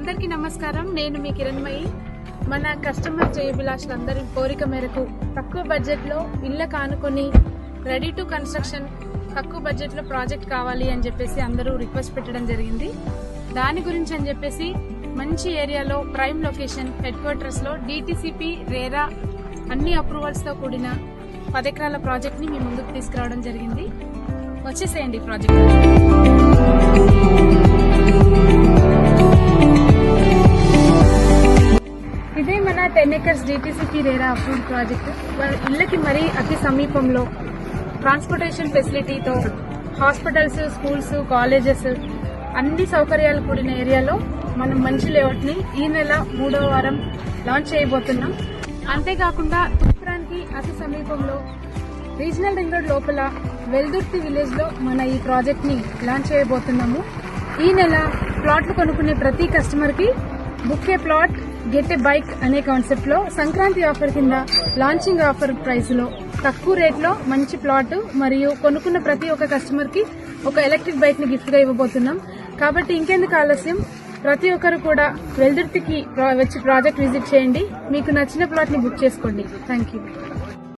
అందరికీ నమస్కారం. నేను మీ కిరణ్మయి. మన కస్టమర్ జయభిలాషులందరి కోరిక మేరకు తక్కువ బడ్జెట్ లో ఇళ్లకు ఆనుకొని రెడీ టు కన్స్ట్రక్షన్ తక్కువ బడ్జెట్ లో ప్రాజెక్ట్ కావాలి అని చెప్పేసి అందరూ రిక్వెస్ట్ పెట్టడం జరిగింది. దాని గురించి అని చెప్పేసి మంచి ఏరియాలో ప్రైమ్ లొకేషన్ హెడ్ క్వార్టర్స్ లో డిటిసిపి రేరా అన్ని అప్రూవల్స్ తో కూడిన 10 ఎకరాల ప్రాజెక్ట్ ని మీ ముందుకు తీసుకురావడం జరిగింది. వచ్చేసేయండి ప్రాజెక్ట్. ఇదే మన 10 acres DTCP RERA approved project. ఇళ్లకి మరీ అతి సమీపంలో ట్రాన్స్పోర్టేషన్ ఫెసిలిటీతో హాస్పిటల్స్, స్కూల్స్, కాలేజెస్ అన్ని సౌకర్యాలు కూడిన ఏరియాలో మనం మంచి లేఅవుట్ ని ఈ నెల 3వ వారం లాంచ్ చేయబోతున్నాం. అంతేకాకుండా తూప్రాన్కి అతి సమీపంలో రీజనల్ రింగ్ రోడ్ లోపల వెల్దుర్తి విలేజ్ లో మన ఈ ప్రాజెక్ట్ ని లాంచ్ చేయబోతున్నాము. ఈ నెల ప్లాట్లు కొనుక్కునే ప్రతి కస్టమర్ కి book A plot get a bike అనే కాన్సెప్ట్ లో సంక్రాంతి ఆఫర్ కింద లాంచింగ్ ఆఫర్ ప్రైస్ లో తక్కువ రేట్ లో మంచి ప్లాట్ మరియు కొనుక్కున్న ప్రతి ఒక్క కస్టమర్ కి ఒక ఎలక్ట్రిక్ బైక్ ని గిఫ్ట్ గా ఇవ్వబోతున్నాం. కాబట్టి ఇంకెందుకు ఆలస్యం, ప్రతి ఒక్కరు కూడా వెల్దుర్తికి వచ్చి ప్రాజెక్ట్ విజిట్ చేయండి. మీకు నచ్చిన ప్లాట్ ని బుక్ చేసుకోండి. Thank you.